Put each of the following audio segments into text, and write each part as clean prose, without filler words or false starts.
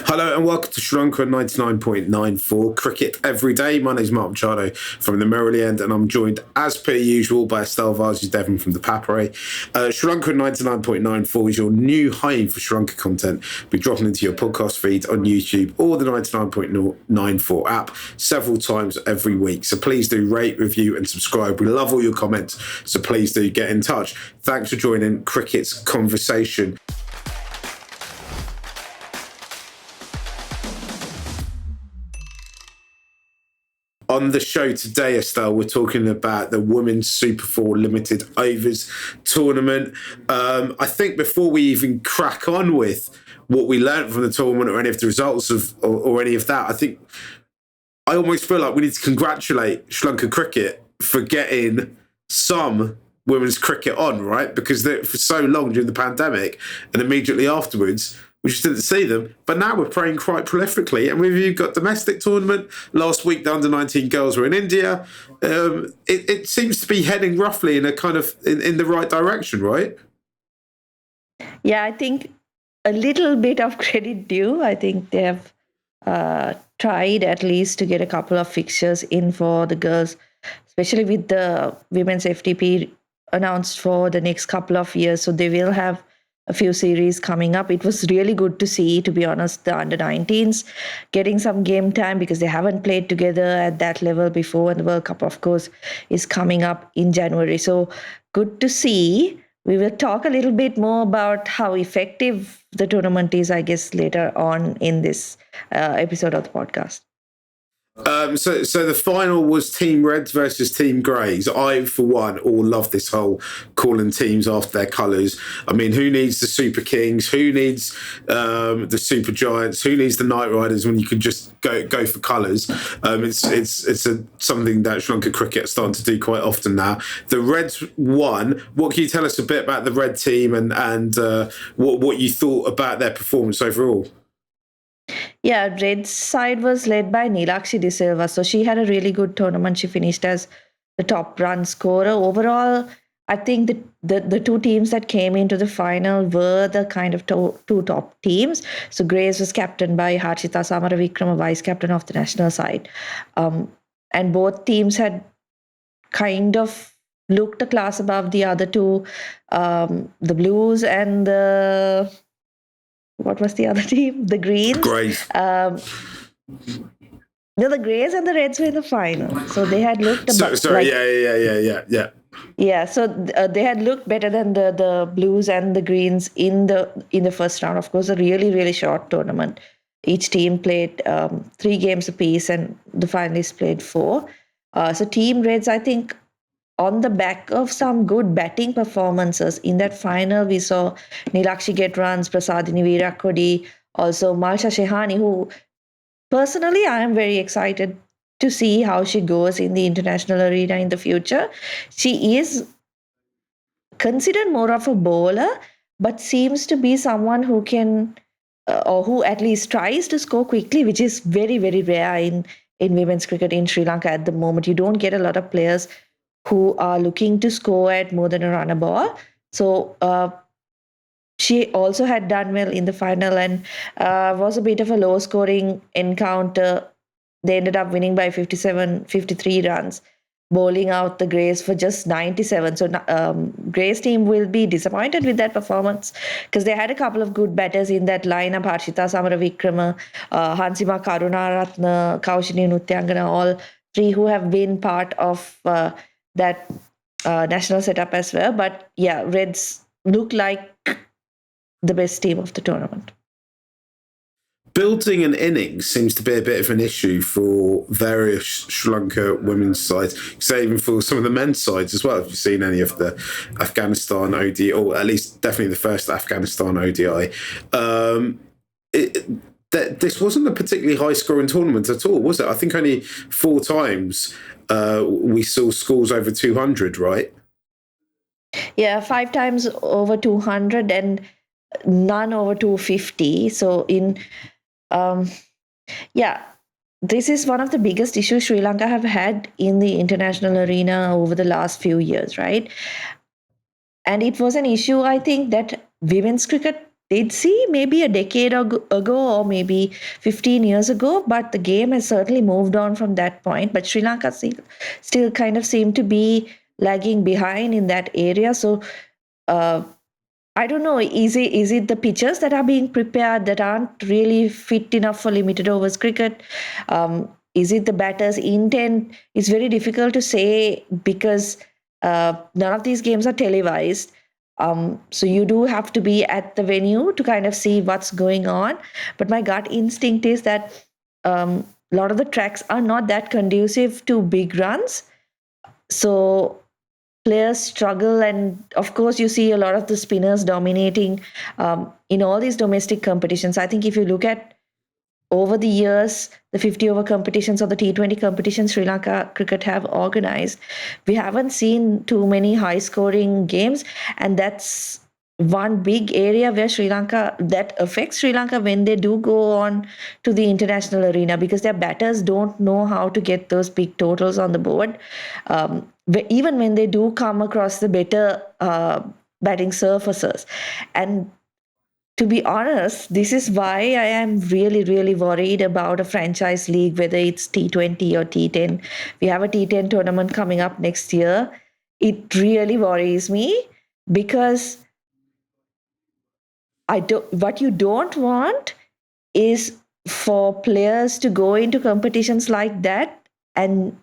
Hello and welcome to Sri Lanka 99.94 Cricket Every Day. My name is Mark Machado from the Merrily End, and I'm joined as per usual by Estelle Devon from the Papare. Sri Lanka 99.94 is your new home for Sri Lanka content. We're dropping into your podcast feed on YouTube or the 99.94 app several times every week. So please do rate, review and subscribe. We love all your comments, so please do get in touch. Thanks for joining Cricket's Conversation. On the show today, Estelle, we're talking about the Women's Super 4 Limited Overs tournament. I think before we even crack on with what we learned from the tournament or any of the results or any of that, I almost feel like we need to congratulate Sri Lanka cricket for getting some women's cricket on, right? Because for so long during the pandemic and immediately afterwards, we just didn't see them. But now we're playing quite prolifically. And we've got domestic tournament. Last week, the under-19 girls were in India. It seems to be heading roughly in a kind of in the right direction, right? Yeah, I think a little bit of credit due. I think they have tried at least to get a couple of fixtures in for the girls, especially with the women's FTP announced for the next couple of years. So they will have a few series coming up. It was really good to see, to be honest, the under-19s getting some game time because they haven't played together at that level before. And the World Cup, of course, is coming up in January. So good to see. We will talk a little bit more about how effective the tournament is, I guess, later on in this episode of the podcast. So the final was Team Reds versus Team Greys. I, for one, all love this whole calling teams after their colours. I mean, who needs the Super Kings? Who needs the Super Giants? Who needs the Knight Riders when you could just go for colours? It's something that Sri Lanka cricket is starting to do quite often now. The Reds won. What can you tell us a bit about the Red team and what you thought about their performance overall? Yeah, Red's side was led by Nilakshi De Silva. So she had a really good tournament. She finished as the top run scorer. Overall, I think the two teams that came into the final were the kind of two top teams. So Greys was captained by Harshita Samaravikrama, vice captain of the national side. And both teams had kind of looked a class above the other two. The Blues and the... What was the other team? The Greens. Greys. No, the Greys and the Reds were in the final, so they had looked. Yeah. So they had looked better than the Blues and the Greens in the first round. Of course, a really really short tournament. Each team played 3 games apiece, and the finalists played 4. So Team Reds, I think, on the back of some good batting performances in that final, we saw Nilakshi get runs, Prasadini Virakodi, also Malsha Shehani, who personally I am very excited to see how she goes in the international arena in the future. She is considered more of a bowler, but seems to be someone who can, or who at least tries to score quickly, which is very, very rare in women's cricket in Sri Lanka at the moment. You don't get a lot of players who are looking to score at more than a run a ball. So she also had done well in the final and was a bit of a low-scoring encounter. They ended up winning by 53 runs, bowling out the Greys for just 97. So Greys team will be disappointed with that performance because they had a couple of good batters in that lineup, Harshita Samaravikrama, Hansima Karunaratne, Kaushini Nutyangana, all 3 who have been part of that national setup as well. But yeah, Reds look like the best team of the tournament. Building an innings seems to be a bit of an issue for various Sri Lanka women's sides, say even for some of the men's sides as well. If you've seen any of the Afghanistan ODI, or at least definitely the first Afghanistan ODI, this wasn't a particularly high-scoring tournament at all, was it? I think only 4 times we saw scores over 200, right? Yeah, 5 times over 200 and none over 250. So this is one of the biggest issues Sri Lanka have had in the international arena over the last few years, right? And it was an issue, I think, that women's cricket did see maybe a decade ago or maybe 15 years ago, but the game has certainly moved on from that point. But Sri Lanka still kind of seem to be lagging behind in that area. So I don't know. Is it the pitches that are being prepared that aren't really fit enough for limited overs cricket? Is it the batter's intent? It's very difficult to say because none of these games are televised. So you do have to be at the venue to kind of see what's going on. But my gut instinct is that a lot of the tracks are not that conducive to big runs. So players struggle, and of course you see a lot of the spinners dominating in all these domestic competitions. I think if you look at over the years, the 50 over competitions or the T20 competitions Sri Lanka cricket have organized, we haven't seen too many high scoring games, and that's one big area where Sri Lanka that affects Sri Lanka when they do go on to the international arena, because their batters don't know how to get those big totals on the board. Even when they do come across the better batting surfaces. And to be honest, this is why I am really, really worried about a franchise league, whether it's T20 or T10. We have a T10 tournament coming up next year. It really worries me because what you don't want is for players to go into competitions like that and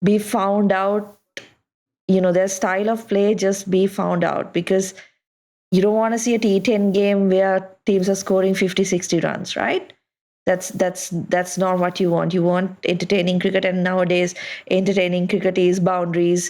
be found out, their style of play just be found out, because you don't want to see a T10 game where teams are scoring 50, 60 runs, right? That's not what you want. You want entertaining cricket, and nowadays entertaining cricket is boundaries,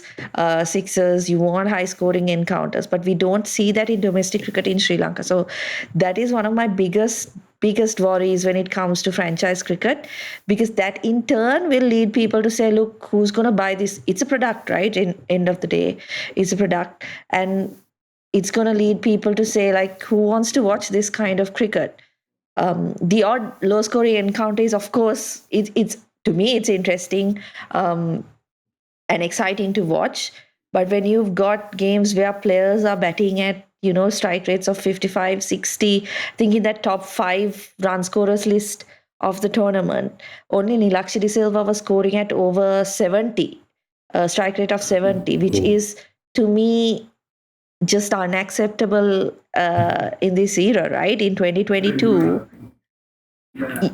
sixes. You want high scoring encounters, but we don't see that in domestic cricket in Sri Lanka. So that is one of my biggest worries when it comes to franchise cricket, because that in turn will lead people to say, look, who's going to buy this? It's a product, right? In end of the day, it's a product, and it's going to lead people to say, like, who wants to watch this kind of cricket? The odd low scoring encounter is, of course, it's to me, it's interesting and exciting to watch. But when you've got games where players are batting at, strike rates of 55, 60, thinking that top 5 run scorers list of the tournament, only Nilakshi De Silva was scoring at over 70, strike rate of 70, which is, to me, just unacceptable in this era, right? In 2022,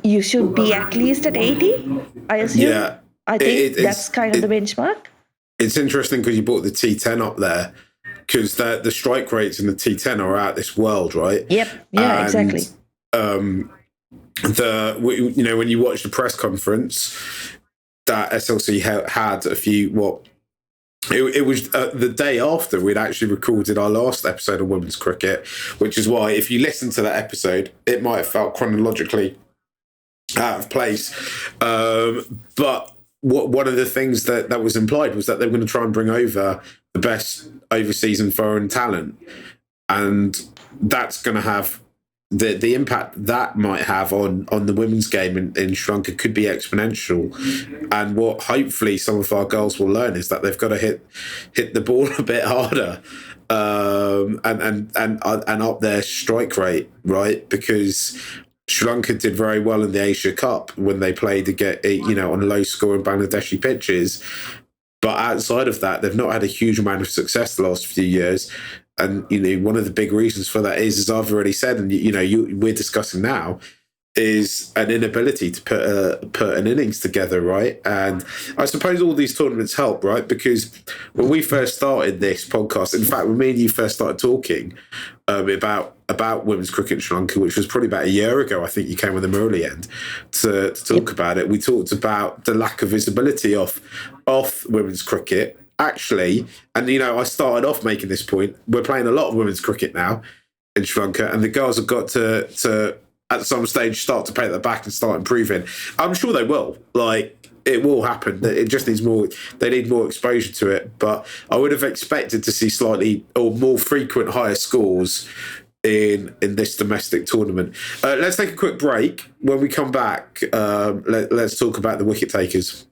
you should be at least at 80, I assume. Yeah. I think that's kind of the benchmark. It's interesting because you brought the T10 up there, because the strike rates in the T10 are out this world, right? Yep. Yeah, and, exactly. When you watch the press conference that SLC had a few, it was the day after we'd actually recorded our last episode of women's cricket, which is why if you listen to that episode, it might have felt chronologically out of place. But one of the things that was implied was that they were going to try and bring over the best overseas and foreign talent, and that's going to have the impact that might have on the women's game in Sri Lanka could be exponential. And what hopefully some of our girls will learn is that they've got to hit the ball a bit harder, and up their strike rate, right? Because Sri Lanka did very well in the Asia Cup when they played to get on low scoring Bangladeshi pitches. But outside of that, they've not had a huge amount of success the last few years. And, one of the big reasons for that is, as I've already said, and, we're discussing now, is an inability to put an innings together, right? And I suppose all these tournaments help, right? Because when we first started this podcast, in fact, when me and you first started talking about women's cricket in Sri Lanka, which was probably about a year ago, I think you came with the Murali end to talk about it. We talked about the lack of visibility off women's cricket. Actually, and I started off making this point, we're playing a lot of women's cricket now in Sri Lanka, and the girls have got to at some stage start to pay at the back and start improving. I'm sure they will. Like, it will happen. It just needs more. They need more exposure to it. But I would have expected to see slightly or more frequent higher scores in this domestic tournament. Let's take a quick break. When we come back, let's talk about the wicket takers.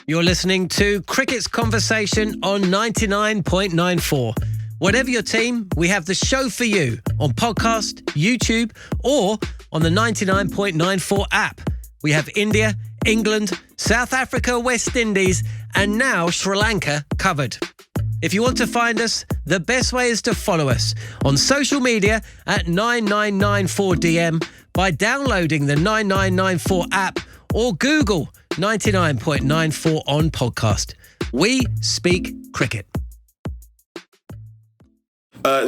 You're listening to Cricket's Conversation on 99.94 Whatever your team, we have the show for you on podcast, YouTube, or on the 99.94 app. We have India, England, South Africa, West Indies, and now Sri Lanka covered. If you want to find us, the best way is to follow us on social media at 9994DM by downloading the 9994 app or Google 99.94 on podcast. We speak cricket.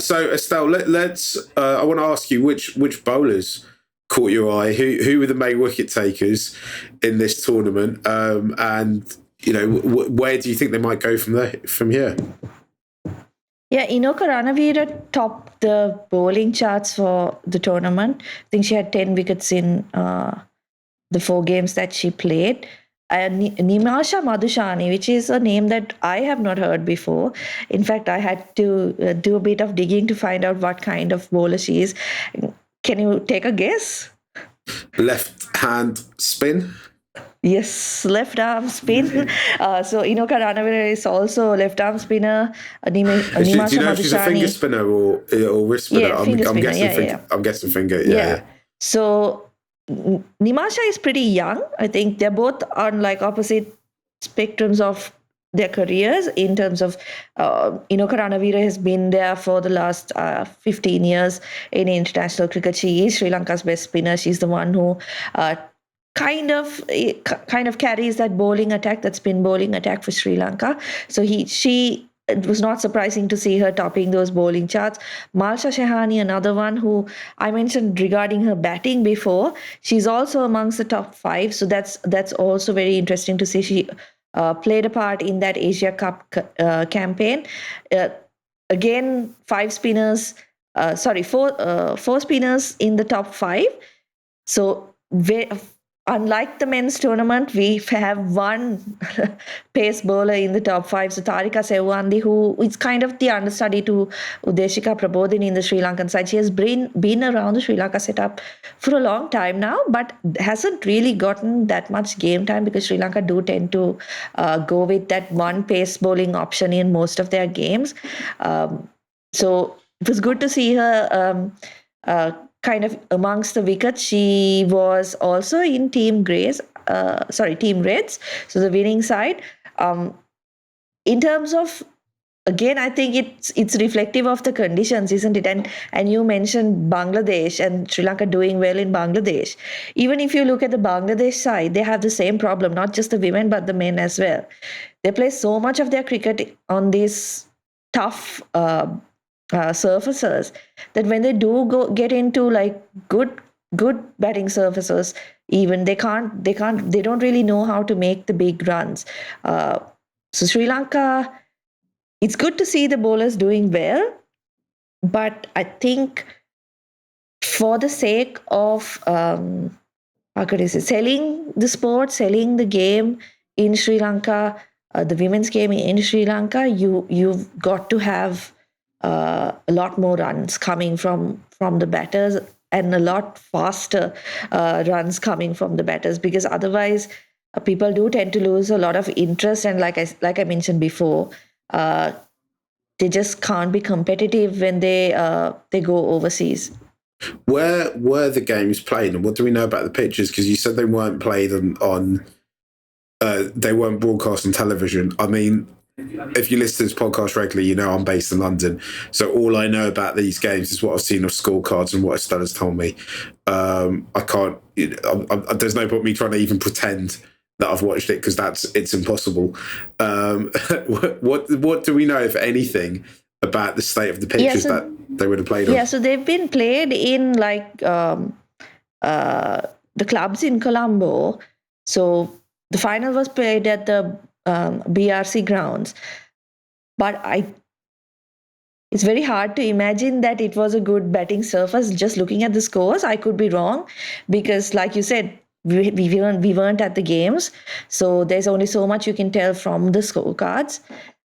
So Estelle, let's. I want to ask you which bowlers caught your eye. Who were the main wicket takers in this tournament? And where do you think they might go from here? Yeah, Inoka Ranavira topped the bowling charts for the tournament. I think she had 10 wickets in the 4 games that she played. And Nimasha Madhushani, which is a name that I have not heard before. In fact, I had to do a bit of digging to find out what kind of bowler she is. Can you take a guess? Left hand spin? Yes, left arm spin. So Inoka Ranavira is also left arm spinner. Do you know if she's a finger spinner or wrist spinner? Yeah, I'm guessing finger. Yeah. So Nimasha is pretty young. I think they're both on like opposite spectrums of their careers in terms of Inoka Ranavira has been there for the last 15 years in international cricket. She is Sri Lanka's best spinner. She's the one who kind of carries that bowling attack, that spin bowling attack for Sri Lanka. So it was not surprising to see her topping those bowling charts. Malsha Shehani, another one who I mentioned regarding her batting before, she's also amongst the top 5. So that's also very interesting to see. She played a part in that Asia Cup campaign. Again, 4 spinners in the top 5. So unlike the men's tournament, we have one pace bowler in the top 5. So Tarika Sewandi, who is kind of the understudy to Udeshika Prabodhin in the Sri Lankan side. She has been around the Sri Lanka setup for a long time now, but hasn't really gotten that much game time because Sri Lanka do tend to go with that one pace bowling option in most of their games. So it was good to see her kind of amongst the wickets. She was also in Team Reds, so the winning side. In terms of, again, I think it's reflective of the conditions, isn't it? And you mentioned Bangladesh and Sri Lanka doing well in Bangladesh. Even if you look at the Bangladesh side, they have the same problem, not just the women, but the men as well. They play so much of their cricket on these tough surfaces that when they do get into like good batting surfaces, even they don't really know how to make the big runs. So Sri Lanka, it's good to see the bowlers doing well, but I think for the sake of selling the sport, selling the game in Sri Lanka, the women's game in Sri Lanka, you've got to have a lot more runs coming from the batters and a lot faster runs coming from the batters, because otherwise people do tend to lose a lot of interest, and like I mentioned before, they just can't be competitive when they go overseas. Where were the games played, and what do we know about the pitches? Because you said they weren't played on they weren't broadcast on television. I mean, if you listen to this podcast regularly, you know I'm based in London. So all I know about these games is what I've seen of scorecards and what Estelle's told me. I can't, there's no point me trying to even pretend that I've watched it, because it's impossible. What do we know, if anything, about the state of the pitches that they would have played on? Yeah, so they've been played in like the clubs in Colombo. So the final was played at the BRC grounds, but it's very hard to imagine that it was a good batting surface. Just looking at the scores, I could be wrong, because like you said, we weren't at the games, so there's only so much you can tell from the scorecards.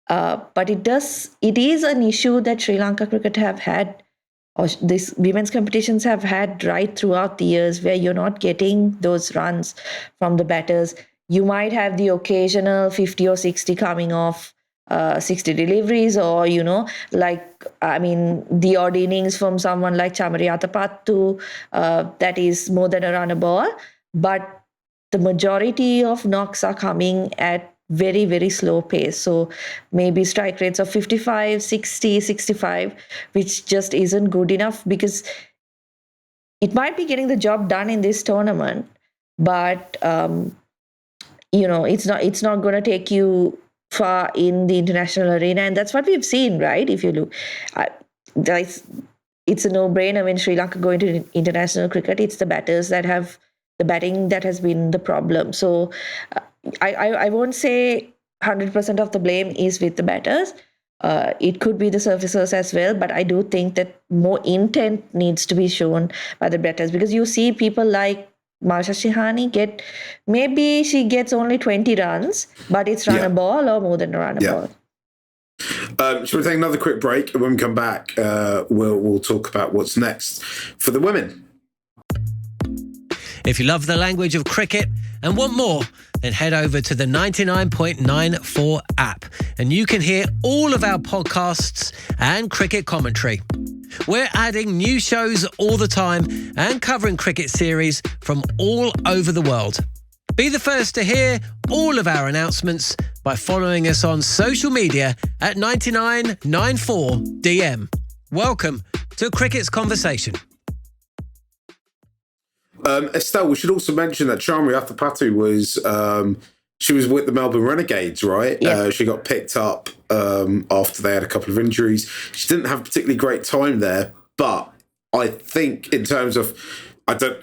But it is an issue that Sri Lanka cricket have had, or these women's competitions have had right throughout the years, where you're not getting those runs from the batters. You might have the occasional 50 or 60 coming off 60 deliveries, or the odd innings from someone like Chamariyatapattu, that is more than a runner ball. But the majority of knocks are coming at very, very slow pace. So maybe strike rates of 55, 60, 65, which just isn't good enough, because it might be getting the job done in this tournament, but it's not going to take you far in the international arena, and that's what we've seen, right? If you look, it's a no-brainer when Sri Lanka going to international cricket. It's the batters that have the batting that has been the problem. So I won't say 100% of the blame is with the batters. It could be the surfacers as well, but I do think that more intent needs to be shown by the batters, because you see people like Marsha Shihani maybe she gets only 20 runs, but it's run a ball or more than a run a ball. Shall we take another quick break? And when we come back, we'll talk about what's next for the women. If you love the language of cricket and want more, then head over to the 99.94 app and you can hear all of our podcasts and cricket commentary. We're adding new shows all the time and covering cricket series from all over the world. Be the first to hear all of our announcements by following us on social media at 9994DM. Welcome to Cricket's Conversation. Estelle, we should also mention that Chamariyatapattu was she was with the Melbourne Renegades, right? Yeah. She got picked up after they had a couple of injuries. She didn't have a particularly great time there, but I think in terms of,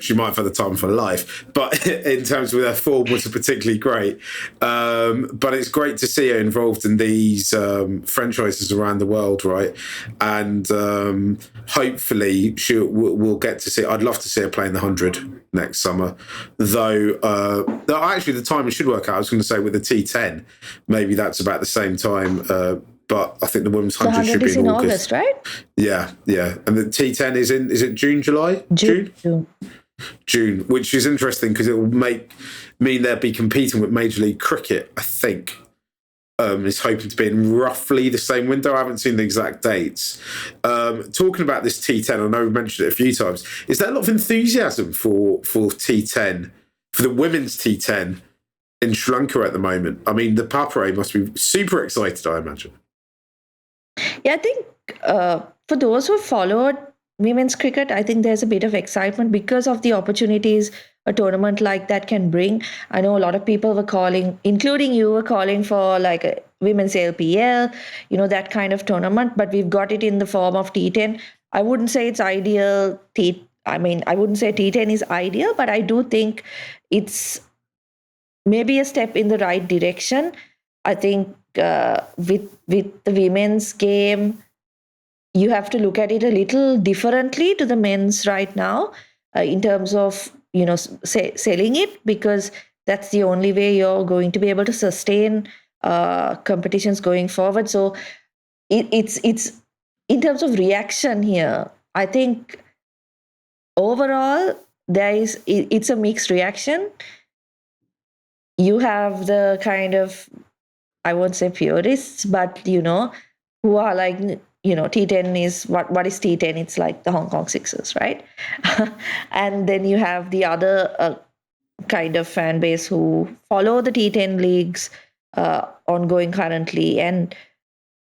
she might have had the time for life, but in terms of her form wasn't particularly great. But it's great to see her involved in these franchises around the world, right? And hopefully we'll get to see. I'd love to see her play in the 100 next summer. Though actually the timing should work out. I was going to say with the T10, maybe that's about the same time. But I think the women's 100 should be in August, right? Yeah. And the T10 is it June, July? June, which is interesting because it will mean they'll be competing with Major League Cricket, I think. Is hoping to be in roughly the same window. I haven't seen the exact dates. Talking about this T10, I know we've mentioned it a few times. Is there a lot of enthusiasm for T10, for the women's T10 in Sri Lanka at the moment? I mean, the Papare must be super excited, I imagine. Yeah, I think for those who followed women's cricket, I think there's a bit of excitement because of the opportunities a tournament like that can bring. I know a lot of people were calling, including you, were calling for like a women's LPL, that kind of tournament, but we've got it in the form of T10. I wouldn't say it's ideal. I wouldn't say T10 is ideal, but I do think it's maybe a step in the right direction. I think with the women's game, you have to look at it a little differently to the men's right now in terms of selling it, because that's the only way you're going to be able to sustain competitions going forward. So it's in terms of reaction here, I think overall it's a mixed reaction. You have the kind of, I won't say purists, but who are like, T10 is what is T10? It's like the Hong Kong Sixers, right? And then you have the other kind of fan base who follow the T10 leagues ongoing currently and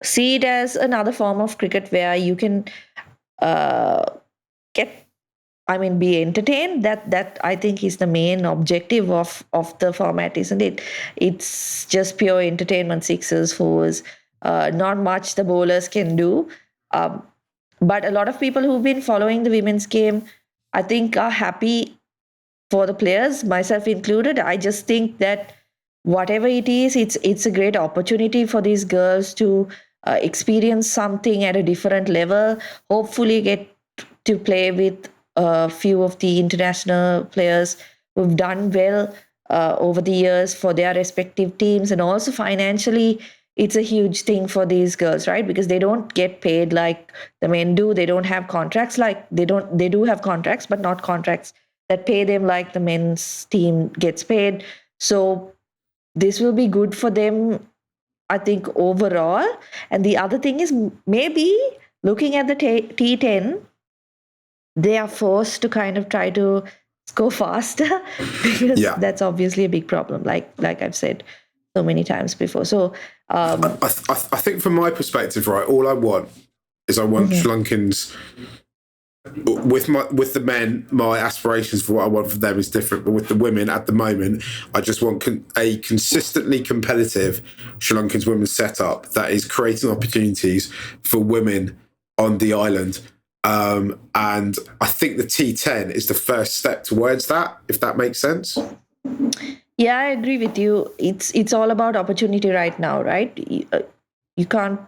see it as another form of cricket where you can be entertained. That I think is the main objective of the format, isn't it? It's just pure entertainment, sixes, fours, not much the bowlers can do. But a lot of people who've been following the women's game, I think, are happy for the players, myself included. I just think that whatever it is, it's a great opportunity for these girls to experience something at a different level, hopefully get to play with a few of the international players who've done well over the years for their respective teams. And also financially, it's a huge thing for these girls, right? Because they don't get paid like the men do. They don't have contracts they do have contracts, but not contracts that pay them like the men's team gets paid. So this will be good for them I think, overall. And the other thing is maybe looking at the T10, they are forced to kind of try to score faster because that's obviously a big problem, like I've said so many times before. So I think from my perspective, right, all I want is Sri Lankans. With the men, my aspirations for what I want for them is different. But with the women at the moment, I just want a consistently competitive Sri Lankan women's setup that is creating opportunities for women on the island. And I think the T10 is the first step towards that, if that makes sense. Yeah, I agree with you. It's all about opportunity right now, right? You can't.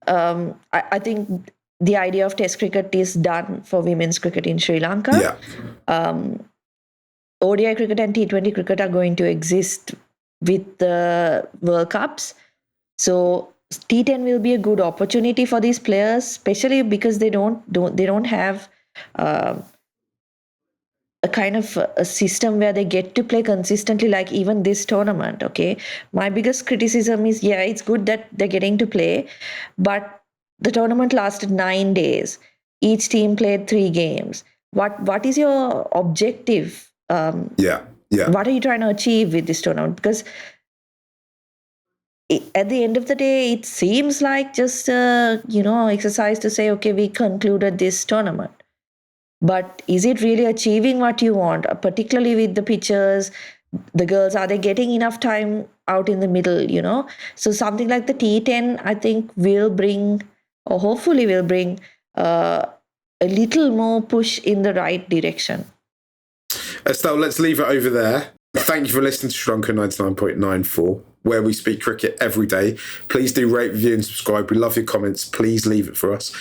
I think the idea of Test cricket is done for women's cricket in Sri Lanka. Yeah. ODI cricket and T20 cricket are going to exist with the World Cups. So T10 will be a good opportunity for these players, especially because they don't have a kind of a system where they get to play consistently, like even this tournament. Okay, my biggest criticism is, yeah, it's good that they're getting to play, but the tournament lasted 9 days. Each team played 3 games. What is your objective? Yeah. What are you trying to achieve with this tournament? Because at the end of the day, it seems like just exercise to say, okay, we concluded this tournament. But is it really achieving what you want, particularly with the pitchers, the girls? Are they getting enough time out in the middle? So something like the T10, I think, will bring, or hopefully will bring, a little more push in the right direction. Estelle, let's leave it over there. Thank you for listening to Sri Lanka 99.94, where we speak cricket every day. Please do rate, review and subscribe. We love your comments. Please leave it for us.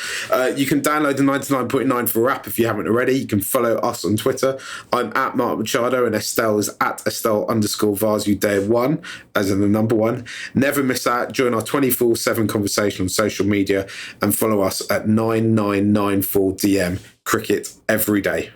You can download the 99.94 app if you haven't already. You can follow us on Twitter. I'm at Mark Machado and Estelle is at Estelle_Vasu1, as in the number 1. Never miss out. Join our 24/7 conversation on social media and follow us at 9994DM Cricket every day.